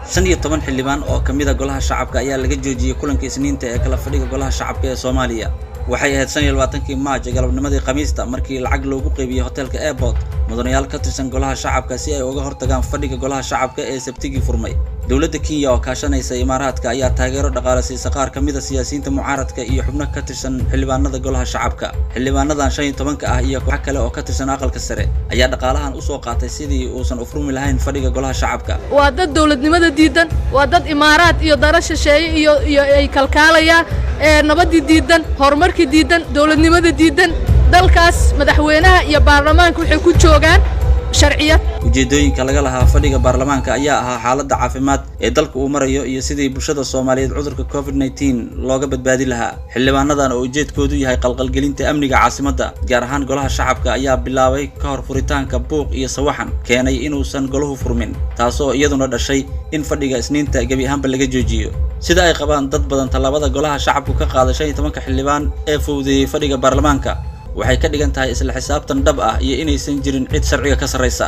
15 xildhibaan oo kamid ah golaha shacabka ayaa laga joojiyay kulanka Isniinta ee kala fadhiga golaha shacabka ee Soomaaliya. waxay ahayd 25 Maaj galabnimadii Khamiista markii lacag loogu qaybiyay hotelka Airport mudanayaal ka tirsan golaha shacabka si ay uga hortagaan fadhiga golaha shacabka ee Sabtigi furmay. dawladda Kenya oo kaashanaysa Imaaraadka ayaa taageero dhaqaale siisay qaar kamid ah siyaasiyiinta mucaaradka iyo xubno ka tirsan xildhibaanada golaha shacabka. xildhibaanadan 15 ah iyo koox kale oo ka tirsan aqalka sare ayaa dhaqaalahan u soo qaatay sidii uusan u furmi lahayn fadhiga golaha shacabka. waa dad dawladnimada diidan, waa dad Imaaraad iyo dara shisheeye iyo ay kalkaalaya nabadii diidan, horumarkii diidan, dawladnimada diidan. dalkaas madaxweynaha iyo baarlamaanka waxay ku joogaan sharciyad. ujeedooyinka laga lahaa fadhiga baarlamaanka ayaa ahaa xaaladda caafimaad ee dalka uu marayo iyo sidii bulshada Soomaaliyeed cudurka COVID-19 looga badbaadi lahaa. xildhibaanadan oo ujeedkoodu yahay qalqalgelinta amniga caasimadda gaar ahaan golaha shacabka ayaa bilaabay ka hor furitaanka buuq iyo sawaxan keenay inuusan golahu furmin, taasoo iyaduna dhashay in fadhiga Isniinta gabi ahaanba laga joojiyo. sida ay qabaan dad badan talaabada golaha shacabku ka qaaday 15 xildhibaan ee fowdeeyay fadhiga baarlamaanka waxay ka dhigan tahay isla xisaabtan dhab ah iyo inaysan jirin cid sharciga ka sareysa.